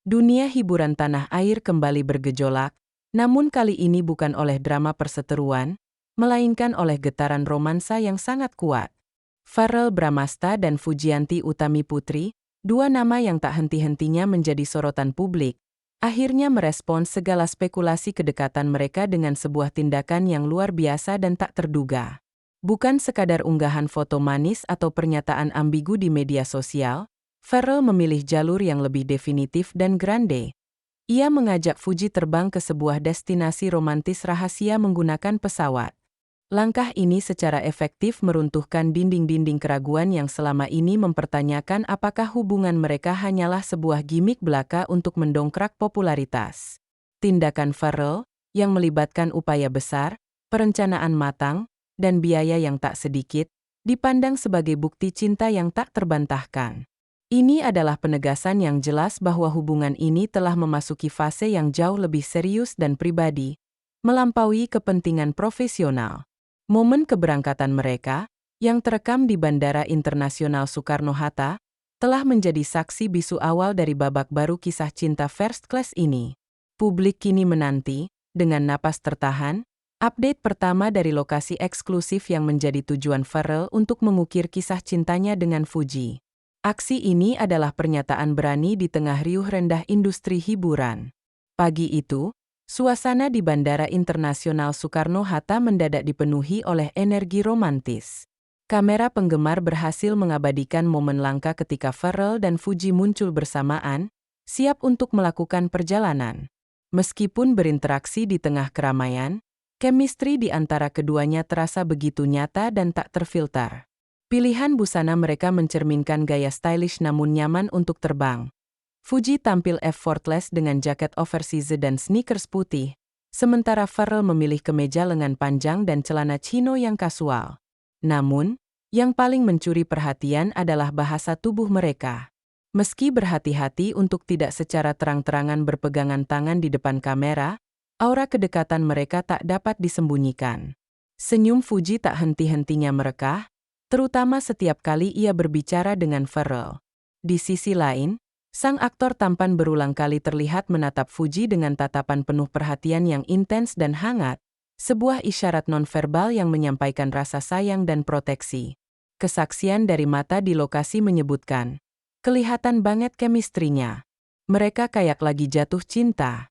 Dunia hiburan tanah air kembali bergejolak, namun kali ini bukan oleh drama perseteruan, melainkan oleh getaran romansa yang sangat kuat. Verrell Bramasta dan Fujianti Utami Putri, dua nama yang tak henti-hentinya menjadi sorotan publik, akhirnya merespons segala spekulasi kedekatan mereka dengan sebuah tindakan yang luar biasa dan tak terduga. Bukan sekadar unggahan foto manis atau pernyataan ambigu di media sosial, Verrell memilih jalur yang lebih definitif dan grande. Ia mengajak Fuji terbang ke sebuah destinasi romantis rahasia menggunakan pesawat. Langkah ini secara efektif meruntuhkan dinding-dinding keraguan yang selama ini mempertanyakan apakah hubungan mereka hanyalah sebuah gimik belaka untuk mendongkrak popularitas. Tindakan Verrell, yang melibatkan upaya besar, perencanaan matang, dan biaya yang tak sedikit, dipandang sebagai bukti cinta yang tak terbantahkan. Ini adalah penegasan yang jelas bahwa hubungan ini telah memasuki fase yang jauh lebih serius dan pribadi, melampaui kepentingan profesional. Momen keberangkatan mereka, yang terekam di Bandara Internasional Soekarno-Hatta, telah menjadi saksi bisu awal dari babak baru kisah cinta first class ini. Publik kini menanti, dengan napas tertahan, update pertama dari lokasi eksklusif yang menjadi tujuan Verrell untuk mengukir kisah cintanya dengan Fuji. Aksi ini adalah pernyataan berani di tengah riuh rendah industri hiburan. Pagi itu, suasana di Bandara Internasional Soekarno-Hatta mendadak dipenuhi oleh energi romantis. Kamera penggemar berhasil mengabadikan momen langka ketika Verrell dan Fuji muncul bersamaan, siap untuk melakukan perjalanan. Meskipun berinteraksi di tengah keramaian, chemistry di antara keduanya terasa begitu nyata dan tak terfilter. Pilihan busana mereka mencerminkan gaya stylish namun nyaman untuk terbang. Fuji tampil effortless dengan jaket oversize dan sneakers putih, sementara Verrell memilih kemeja lengan panjang dan celana chino yang kasual. Namun, yang paling mencuri perhatian adalah bahasa tubuh mereka. Meski berhati-hati untuk tidak secara terang-terangan berpegangan tangan di depan kamera, aura kedekatan mereka tak dapat disembunyikan. Senyum Fuji tak henti-hentinya merekah, terutama setiap kali ia berbicara dengan Verrell. Di sisi lain, sang aktor tampan berulang kali terlihat menatap Fuji dengan tatapan penuh perhatian yang intens dan hangat, sebuah isyarat nonverbal yang menyampaikan rasa sayang dan proteksi. Kesaksian dari mata di lokasi menyebutkan, kelihatan banget chemistry-nya. Mereka kayak lagi jatuh cinta.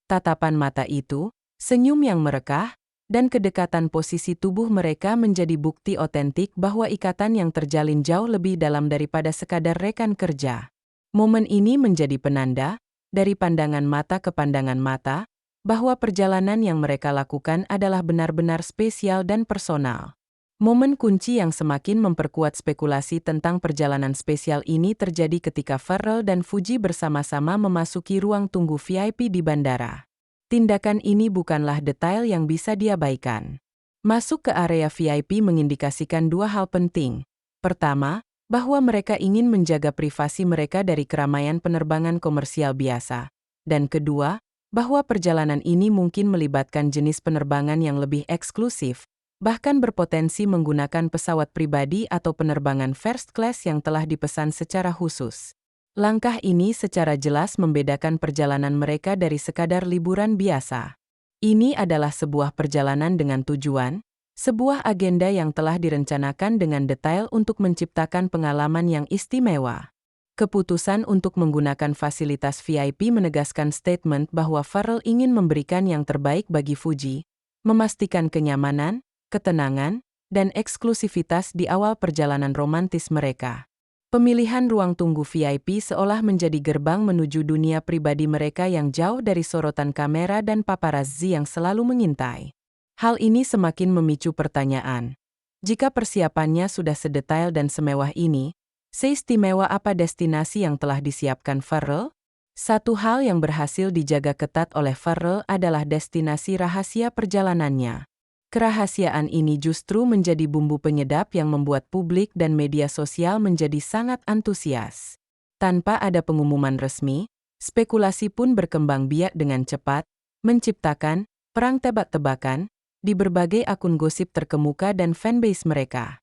Tatapan mata itu, senyum yang merekah, dan kedekatan posisi tubuh mereka menjadi bukti otentik bahwa ikatan yang terjalin jauh lebih dalam daripada sekadar rekan kerja. Momen ini menjadi penanda, dari pandangan mata ke pandangan mata, bahwa perjalanan yang mereka lakukan adalah benar-benar spesial dan personal. Momen kunci yang semakin memperkuat spekulasi tentang perjalanan spesial ini terjadi ketika Verrell dan Fuji bersama-sama memasuki ruang tunggu VIP di bandara. Tindakan ini bukanlah detail yang bisa diabaikan. Masuk ke area VIP mengindikasikan dua hal penting. Pertama, bahwa mereka ingin menjaga privasi mereka dari keramaian penerbangan komersial biasa. Dan kedua, bahwa perjalanan ini mungkin melibatkan jenis penerbangan yang lebih eksklusif, bahkan berpotensi menggunakan pesawat pribadi atau penerbangan first class yang telah dipesan secara khusus. Langkah ini secara jelas membedakan perjalanan mereka dari sekadar liburan biasa. Ini adalah sebuah perjalanan dengan tujuan, sebuah agenda yang telah direncanakan dengan detail untuk menciptakan pengalaman yang istimewa. Keputusan untuk menggunakan fasilitas VIP menegaskan statement bahwa Verrell ingin memberikan yang terbaik bagi Fuji, memastikan kenyamanan, ketenangan, dan eksklusivitas di awal perjalanan romantis mereka. Pemilihan ruang tunggu VIP seolah menjadi gerbang menuju dunia pribadi mereka yang jauh dari sorotan kamera dan paparazzi yang selalu mengintai. Hal ini semakin memicu pertanyaan. Jika persiapannya sudah sedetail dan semewah ini, seistimewa apa destinasi yang telah disiapkan Verrell? Satu hal yang berhasil dijaga ketat oleh Verrell adalah destinasi rahasia perjalanannya. Kerahasiaan ini justru menjadi bumbu penyedap yang membuat publik dan media sosial menjadi sangat antusias. Tanpa ada pengumuman resmi, spekulasi pun berkembang biak dengan cepat, menciptakan perang tebak-tebakan di berbagai akun gosip terkemuka dan fanbase mereka.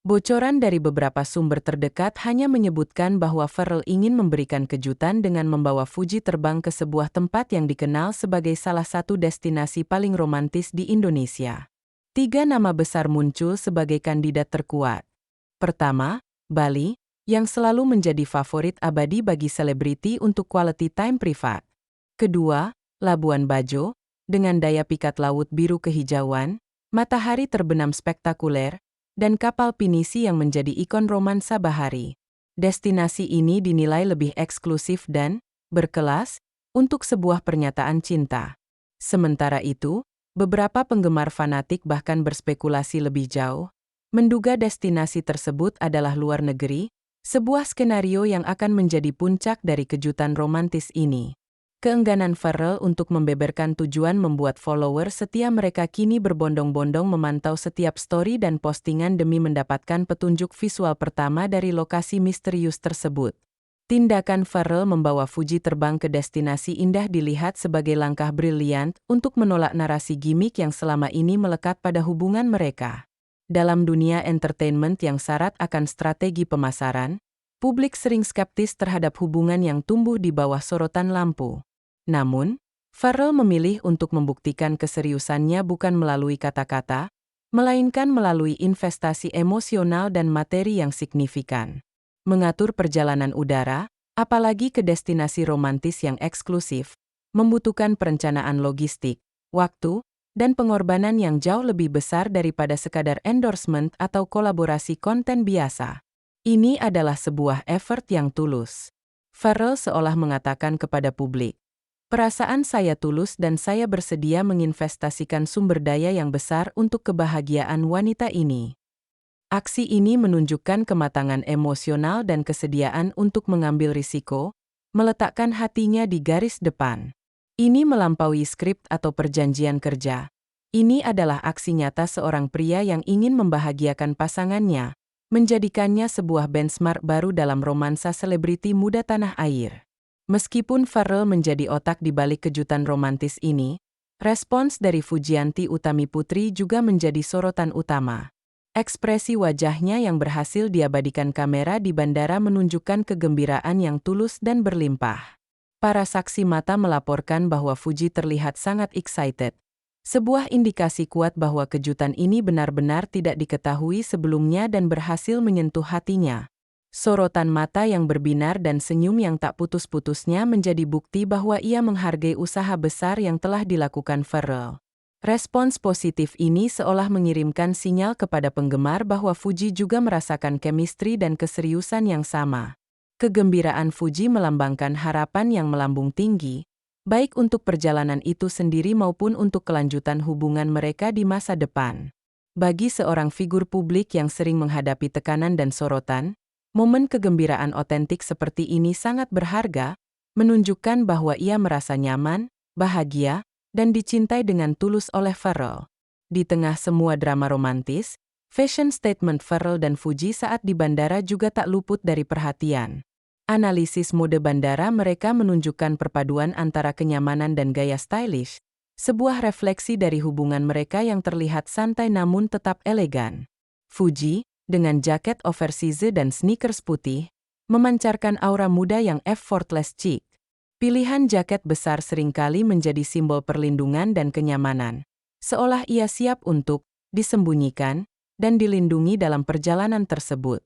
Bocoran dari beberapa sumber terdekat hanya menyebutkan bahwa Farrell ingin memberikan kejutan dengan membawa Fuji terbang ke sebuah tempat yang dikenal sebagai salah satu destinasi paling romantis di Indonesia. 3 nama besar muncul sebagai kandidat terkuat. Pertama, Bali, yang selalu menjadi favorit abadi bagi selebriti untuk quality time privat. Kedua, Labuan Bajo, dengan daya pikat laut biru kehijauan, matahari terbenam spektakuler, dan kapal pinisi yang menjadi ikon romansa bahari. Destinasi ini dinilai lebih eksklusif dan berkelas untuk sebuah pernyataan cinta. Sementara itu, beberapa penggemar fanatik bahkan berspekulasi lebih jauh, menduga destinasi tersebut adalah luar negeri, sebuah skenario yang akan menjadi puncak dari kejutan romantis ini. Keengganan Farrell untuk membeberkan tujuan membuat follower setia mereka kini berbondong-bondong memantau setiap story dan postingan demi mendapatkan petunjuk visual pertama dari lokasi misterius tersebut. Tindakan Farrell membawa Fuji terbang ke destinasi indah dilihat sebagai langkah brilian untuk menolak narasi gimmick yang selama ini melekat pada hubungan mereka. Dalam dunia entertainment yang syarat akan strategi pemasaran, publik sering skeptis terhadap hubungan yang tumbuh di bawah sorotan lampu. Namun, Farrell memilih untuk membuktikan keseriusannya bukan melalui kata-kata, melainkan melalui investasi emosional dan materi yang signifikan. Mengatur perjalanan udara, apalagi ke destinasi romantis yang eksklusif, membutuhkan perencanaan logistik, waktu, dan pengorbanan yang jauh lebih besar daripada sekadar endorsement atau kolaborasi konten biasa. Ini adalah sebuah effort yang tulus. Farrell seolah mengatakan kepada publik, "Perasaan saya tulus dan saya bersedia menginvestasikan sumber daya yang besar untuk kebahagiaan wanita ini." Aksi ini menunjukkan kematangan emosional dan kesediaan untuk mengambil risiko, meletakkan hatinya di garis depan. Ini melampaui skrip atau perjanjian kerja. Ini adalah aksi nyata seorang pria yang ingin membahagiakan pasangannya, menjadikannya sebuah benchmark baru dalam romansa selebriti muda tanah air. Meskipun Farrell menjadi otak di balik kejutan romantis ini, respons dari Fujianti Utami Putri juga menjadi sorotan utama. Ekspresi wajahnya yang berhasil diabadikan kamera di bandara menunjukkan kegembiraan yang tulus dan berlimpah. Para saksi mata melaporkan bahwa Fuji terlihat sangat excited. Sebuah indikasi kuat bahwa kejutan ini benar-benar tidak diketahui sebelumnya dan berhasil menyentuh hatinya. Sorotan mata yang berbinar dan senyum yang tak putus-putusnya menjadi bukti bahwa ia menghargai usaha besar yang telah dilakukan Farrell. Respons positif ini seolah mengirimkan sinyal kepada penggemar bahwa Fuji juga merasakan chemistry dan keseriusan yang sama. Kegembiraan Fuji melambangkan harapan yang melambung tinggi, baik untuk perjalanan itu sendiri maupun untuk kelanjutan hubungan mereka di masa depan. Bagi seorang figur publik yang sering menghadapi tekanan dan sorotan, momen kegembiraan otentik seperti ini sangat berharga, menunjukkan bahwa ia merasa nyaman, bahagia, dan dicintai dengan tulus oleh Farrell. Di tengah semua drama romantis, fashion statement Farrell dan Fuji saat di bandara juga tak luput dari perhatian. Analisis mode bandara mereka menunjukkan perpaduan antara kenyamanan dan gaya stylish, sebuah refleksi dari hubungan mereka yang terlihat santai namun tetap elegan. Fuji, dengan jaket oversize dan sneakers putih, memancarkan aura muda yang effortless chic. Pilihan jaket besar seringkali menjadi simbol perlindungan dan kenyamanan, seolah ia siap untuk disembunyikan dan dilindungi dalam perjalanan tersebut.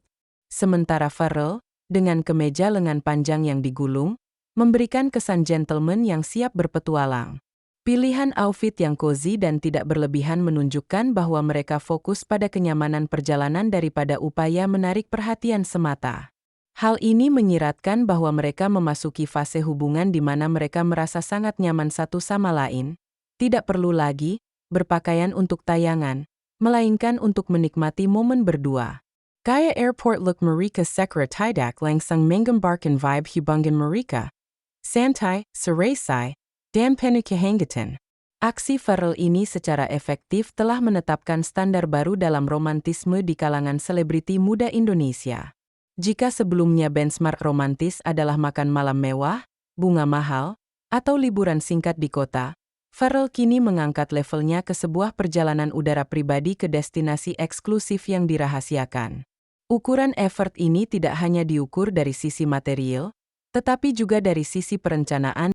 Sementara Farrell, dengan kemeja lengan panjang yang digulung, memberikan kesan gentleman yang siap berpetualang. Pilihan outfit yang cozy dan tidak berlebihan menunjukkan bahwa mereka fokus pada kenyamanan perjalanan daripada upaya menarik perhatian semata. Hal ini menyiratkan bahwa mereka memasuki fase hubungan di mana mereka merasa sangat nyaman satu sama lain, tidak perlu lagi berpakaian untuk tayangan, melainkan untuk menikmati momen berdua. Kaya Airport Look Mereka Sekra Tidak Langsung Menggambarkan Vibe Hubungan Mereka. Santai, Serai, dan penuh kehangatan. Aksi Farrell ini secara efektif telah menetapkan standar baru dalam romantisme di kalangan selebriti muda Indonesia. Jika sebelumnya benchmark romantis adalah makan malam mewah, bunga mahal, atau liburan singkat di kota, Farrell kini mengangkat levelnya ke sebuah perjalanan udara pribadi ke destinasi eksklusif yang dirahasiakan. Ukuran effort ini tidak hanya diukur dari sisi material, tetapi juga dari sisi perencanaan